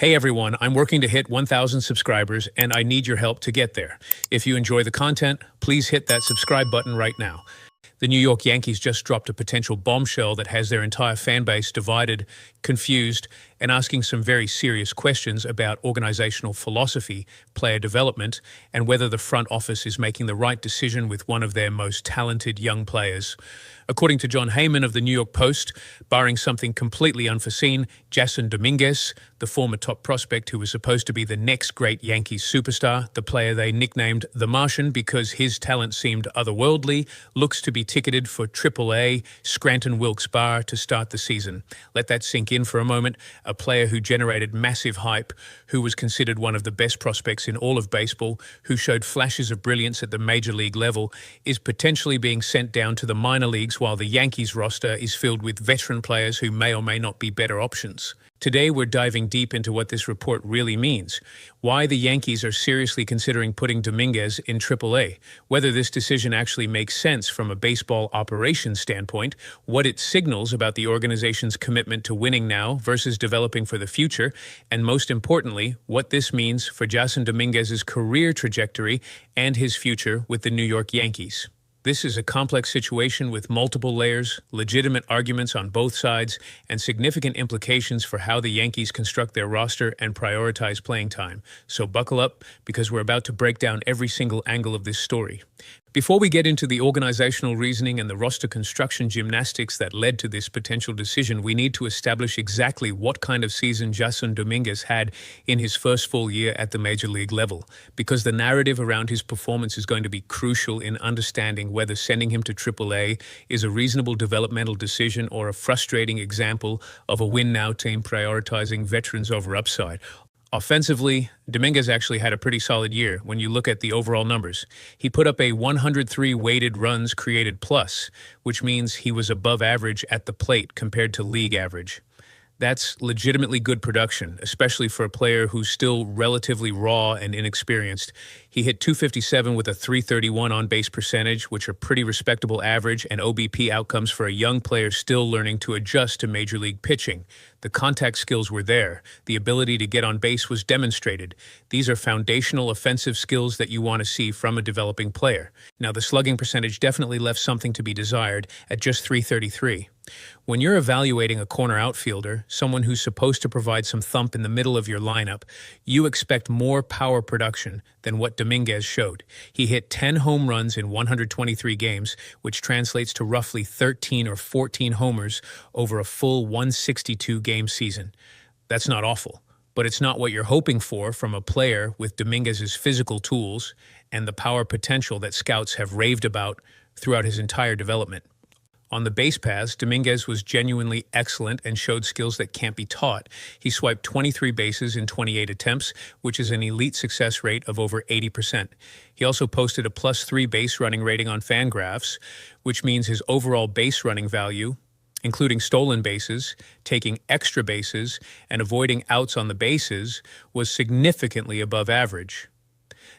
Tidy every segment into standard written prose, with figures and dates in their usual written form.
Hey everyone, I'm working to hit 1,000 subscribers and I need your help to get there. If you enjoy the content, please hit that subscribe button right now. The New York Yankees just dropped a potential bombshell that has their entire fan base divided, confused, and asking some very serious questions about organizational philosophy, player development, and whether the front office is making the right decision with one of their most talented young players. According to John Heyman of the New York Post, barring something completely unforeseen, Jasson Domínguez, the former top prospect who was supposed to be the next great Yankees superstar, the player they nicknamed the Martian because his talent seemed otherworldly, looks to be ticketed for AAA Scranton Wilkes-Barre to start the season. Let that sink in for a moment. A player who generated massive hype, who was considered one of the best prospects in all of baseball, who showed flashes of brilliance at the major league level, is potentially being sent down to the minor leagues while the Yankees roster is filled with veteran players who may or may not be better options. Today, we're diving deep into what this report really means, why the Yankees are seriously considering putting Domínguez in AAA, whether this decision actually makes sense from a baseball operations standpoint, what it signals about the organization's commitment to winning now versus developing for the future, and most importantly, what this means for Jasson Domínguez's career trajectory and his future with the New York Yankees. This is a complex situation with multiple layers, legitimate arguments on both sides, and significant implications for how the Yankees construct their roster and prioritize playing time. So buckle up, because we're about to break down every single angle of this story. Before we get into the organizational reasoning and the roster construction gymnastics that led to this potential decision, we need to establish exactly what kind of season Jasson Domínguez had in his first full year at the major league level, because the narrative around his performance is going to be crucial in understanding whether sending him to AAA is a reasonable developmental decision or a frustrating example of a win-now team prioritizing veterans over upside. Offensively, Domínguez actually had a pretty solid year when you look at the overall numbers. He put up a 103 weighted runs created plus, which means he was above average at the plate compared to league average. That's legitimately good production, especially for a player who's still relatively raw and inexperienced. He hit .257 with a .331 on-base percentage, which are pretty respectable average and OBP outcomes for a young player still learning to adjust to major league pitching. The contact skills were there. The ability to get on base was demonstrated. These are foundational offensive skills that you want to see from a developing player. Now, the slugging percentage definitely left something to be desired at just .333. When you're evaluating a corner outfielder, someone who's supposed to provide some thump in the middle of your lineup, you expect more power production than what Domínguez showed. He hit 10 home runs in 123 games, which translates to roughly 13 or 14 homers over a full 162-game season. That's not awful, but it's not what you're hoping for from a player with Domínguez's physical tools and the power potential that scouts have raved about throughout his entire development. On the base paths, Domínguez was genuinely excellent and showed skills that can't be taught. He swiped 23 bases in 28 attempts, which is an elite success rate of over 80%. He also posted a +3 base running rating on Fangraphs, which means his overall base running value, including stolen bases, taking extra bases, and avoiding outs on the bases, was significantly above average.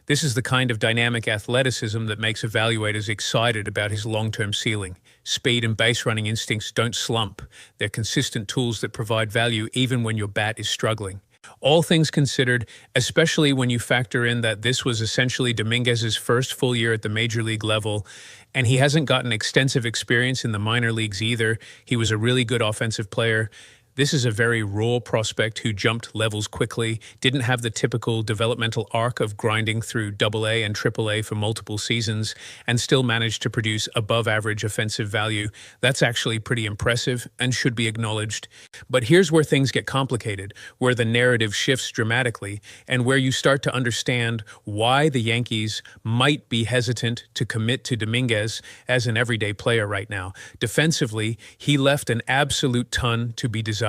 This is the kind of dynamic athleticism that makes evaluators excited about his long-term ceiling. Speed and base running instincts don't slump. They're consistent tools that provide value even when your bat is struggling. All things considered, especially when you factor in that this was essentially Domínguez's first full year at the major league level, and he hasn't gotten extensive experience in the minor leagues either. He was a really good offensive player. This is a very raw prospect who jumped levels quickly, didn't have the typical developmental arc of grinding through AA and AAA for multiple seasons, and still managed to produce above-average offensive value. That's actually pretty impressive and should be acknowledged. But here's where things get complicated, where the narrative shifts dramatically, and where you start to understand why the Yankees might be hesitant to commit to Domínguez as an everyday player right now. Defensively, he left an absolute ton to be desired.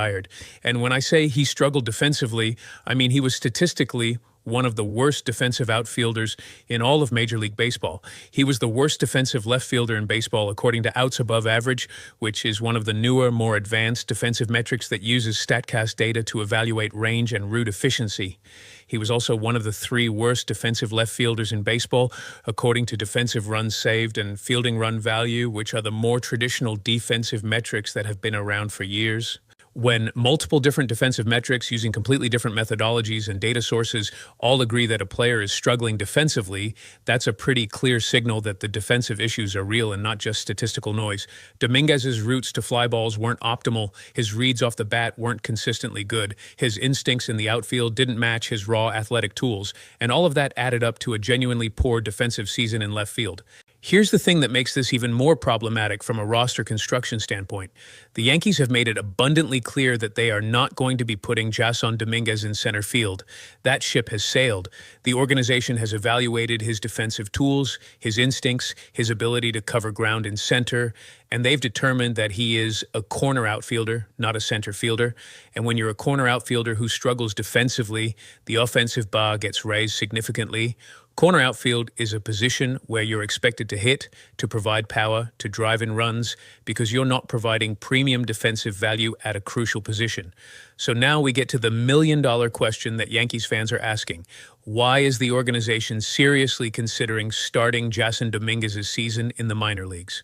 And when I say he struggled defensively, I mean he was statistically one of the worst defensive outfielders in all of Major League Baseball. He was the worst defensive left fielder in baseball according to outs above average, which is one of the newer, more advanced defensive metrics that uses StatCast data to evaluate range and route efficiency. He was also one of the 3 worst defensive left fielders in baseball, according to defensive runs saved and fielding run value, which are the more traditional defensive metrics that have been around for years. When multiple different defensive metrics using completely different methodologies and data sources all agree that a player is struggling defensively, that's a pretty clear signal that the defensive issues are real and not just statistical noise. Dominguez's routes to fly balls weren't optimal, his reads off the bat weren't consistently good, his instincts in the outfield didn't match his raw athletic tools, and all of that added up to a genuinely poor defensive season in left field. Here's the thing that makes this even more problematic from a roster construction standpoint. The Yankees have made it abundantly clear that they are not going to be putting Jasson Domínguez in center field. That ship has sailed. The organization has evaluated his defensive tools, his instincts, his ability to cover ground in center, and they've determined that he is a corner outfielder, not a center fielder. And when you're a corner outfielder who struggles defensively, the offensive bar gets raised significantly. Corner outfield is a position where you're expected to hit, to provide power, to drive in runs, because you're not providing premium defensive value at a crucial position. So now we get to the million-dollar question that Yankees fans are asking. Why is the organization seriously considering starting Jasson Domínguez's season in the minor leagues?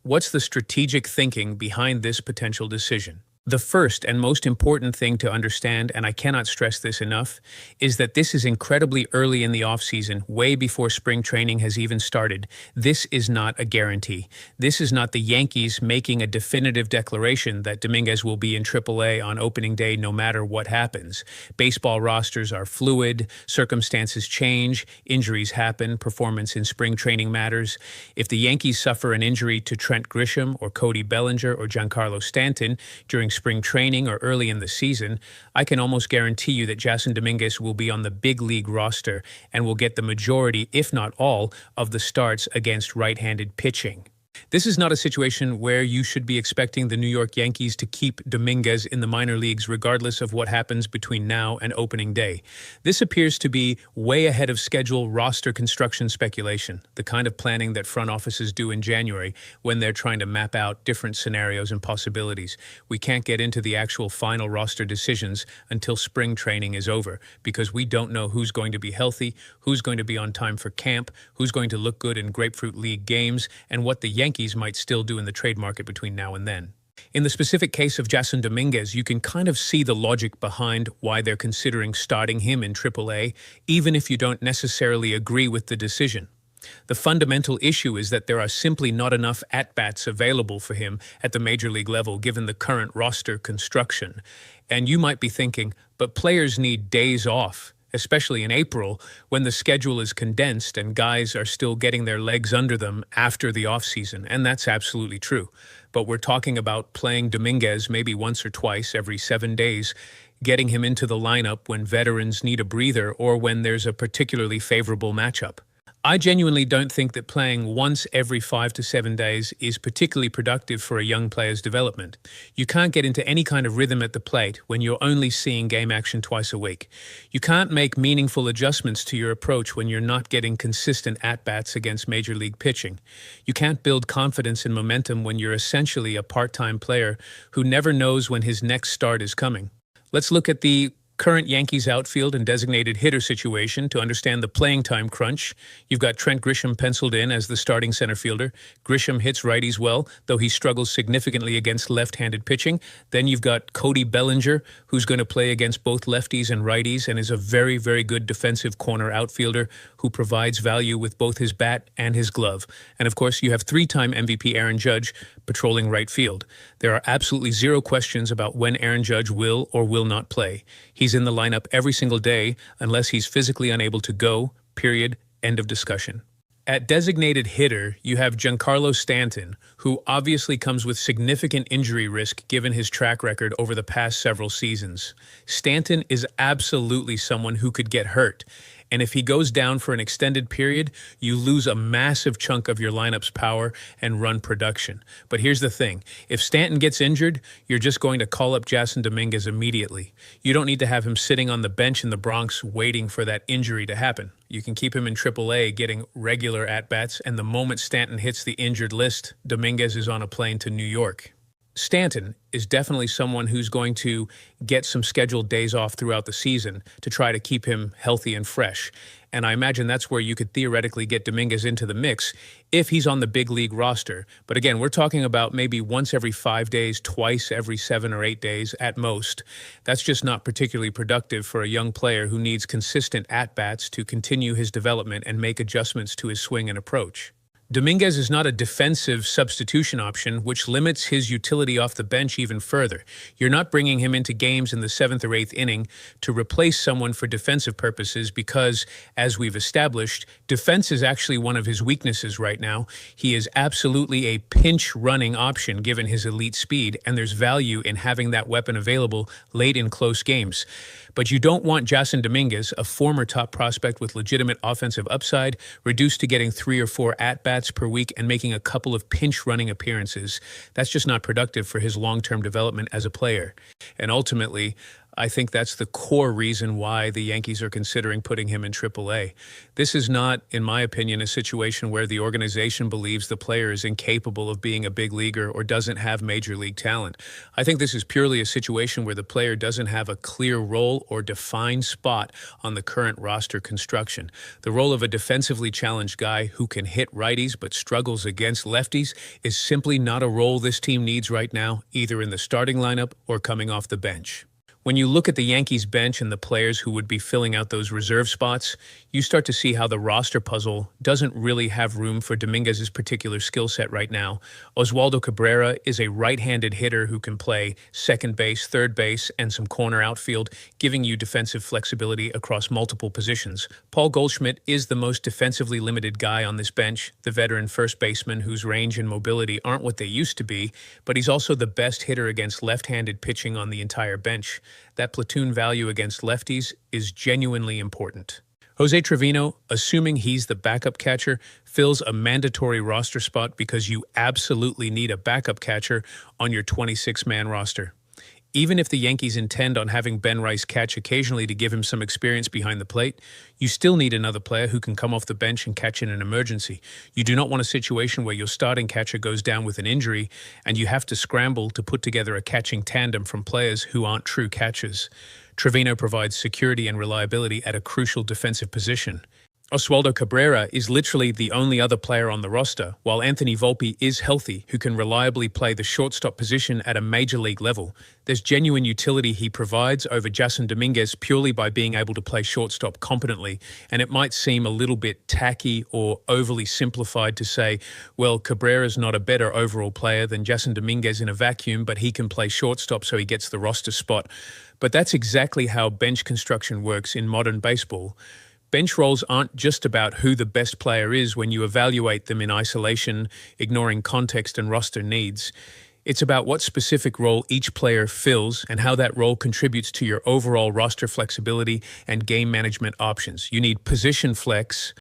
What's the strategic thinking behind this potential decision? The first and most important thing to understand, and I cannot stress this enough, is that this is incredibly early in the offseason, way before spring training has even started. This is not a guarantee. This is not the Yankees making a definitive declaration that Domínguez will be in AAA on opening day no matter what happens. Baseball rosters are fluid, circumstances change, injuries happen, performance in spring training matters. If the Yankees suffer an injury to Trent Grisham or Cody Bellinger or Giancarlo Stanton during spring training or early in the season, I can almost guarantee you that Jasson Domínguez will be on the big league roster and will get the majority, if not all, of the starts against right-handed pitching. This is not a situation where you should be expecting the New York Yankees to keep Domínguez in the minor leagues regardless of what happens between now and opening day. This appears to be way ahead of schedule roster construction speculation, the kind of planning that front offices do in January when they're trying to map out different scenarios and possibilities. We can't get into the actual final roster decisions until spring training is over because we don't know who's going to be healthy, who's going to be on time for camp, who's going to look good in Grapefruit League games, and what the Yankees might still do in the trade market between now and then. In the specific case of Jasson Domínguez, you can kind of see the logic behind why they're considering starting him in AAA, even if you don't necessarily agree with the decision. The fundamental issue is that there are simply not enough at-bats available for him at the major league level given the current roster construction. And you might be thinking, but players need days off, especially in April, when the schedule is condensed and guys are still getting their legs under them after the offseason, and that's absolutely true. But we're talking about playing Domínguez maybe once or twice every 7 days, getting him into the lineup when veterans need a breather or when there's a particularly favorable matchup. I genuinely don't think that playing once every 5 to 7 days is particularly productive for a young player's development. You can't get into any kind of rhythm at the plate when you're only seeing game action twice a week. You can't make meaningful adjustments to your approach when you're not getting consistent at-bats against major league pitching. You can't build confidence and momentum when you're essentially a part-time player who never knows when his next start is coming. Let's look at the current Yankees outfield and designated hitter situation to understand the playing time crunch. You've got Trent Grisham penciled in as the starting center fielder. Grisham hits righties well, though he struggles significantly against left-handed pitching. Then you've got Cody Bellinger, who's going to play against both lefties and righties and is a very, very good defensive corner outfielder who provides value with both his bat and his glove. And of course, you have three-time MVP Aaron Judge patrolling right field. There are absolutely zero questions about when Aaron Judge will or will not play. He's in the lineup every single day unless he's physically unable to go, period, end of discussion. At designated hitter, you have Giancarlo Stanton, who obviously comes with significant injury risk given his track record over the past several seasons. Stanton is absolutely someone who could get hurt, and if he goes down for an extended period, you lose a massive chunk of your lineup's power and run production. But here's the thing. If Stanton gets injured, you're just going to call up Jasson Domínguez immediately. You don't need to have him sitting on the bench in the Bronx waiting for that injury to happen. You can keep him in AAA getting regular at-bats, and the moment Stanton hits the injured list, Domínguez is on a plane to New York. Stanton is definitely someone who's going to get some scheduled days off throughout the season to try to keep him healthy and fresh. And I imagine that's where you could theoretically get Dominguez into the mix if he's on the big league roster. But again, we're talking about maybe once every 5 days, twice every 7 or 8 days at most. That's just not particularly productive for a young player who needs consistent at-bats to continue his development and make adjustments to his swing and approach. Dominguez is not a defensive substitution option, which limits his utility off the bench even further. You're not bringing him into games in the 7th or 8th inning to replace someone for defensive purposes because, as we've established, defense is actually one of his weaknesses right now. He is absolutely a pinch-running option given his elite speed, and there's value in having that weapon available late in close games. But you don't want Jasson Domínguez, a former top prospect with legitimate offensive upside, reduced to getting 3 or 4 at-bats per week and making a couple of pinch-running appearances. That's just not productive for his long-term development as a player. And ultimately, I think that's the core reason why the Yankees are considering putting him in AAA. This is not, in my opinion, a situation where the organization believes the player is incapable of being a big leaguer or doesn't have major league talent. I think this is purely a situation where the player doesn't have a clear role or defined spot on the current roster construction. The role of a defensively challenged guy who can hit righties but struggles against lefties is simply not a role this team needs right now, either in the starting lineup or coming off the bench. When you look at the Yankees bench and the players who would be filling out those reserve spots, you start to see how the roster puzzle doesn't really have room for Dominguez's particular skill set right now. Oswaldo Cabrera is a right-handed hitter who can play second base, third base, and some corner outfield, giving you defensive flexibility across multiple positions. Paul Goldschmidt is the most defensively limited guy on this bench, the veteran first baseman whose range and mobility aren't what they used to be, but he's also the best hitter against left-handed pitching on the entire bench. That platoon value against lefties is genuinely important. Jose Trevino, assuming he's the backup catcher, fills a mandatory roster spot because you absolutely need a backup catcher on your 26-man roster. Even if the Yankees intend on having Ben Rice catch occasionally to give him some experience behind the plate, you still need another player who can come off the bench and catch in an emergency. You do not want a situation where your starting catcher goes down with an injury and you have to scramble to put together a catching tandem from players who aren't true catchers. Trevino provides security and reliability at a crucial defensive position. Oswaldo Cabrera is literally the only other player on the roster, while Anthony Volpe is healthy, who can reliably play the shortstop position at a major league level. There's genuine utility he provides over Jasson Domínguez purely by being able to play shortstop competently, and it might seem a little bit tacky or overly simplified to say, well, Cabrera's not a better overall player than Jasson Domínguez in a vacuum, but he can play shortstop so he gets the roster spot. But that's exactly how bench construction works in modern baseball. Bench roles aren't just about who the best player is when you evaluate them in isolation, ignoring context and roster needs. It's about what specific role each player fills and how that role contributes to your overall roster flexibility and game management options. You need position flex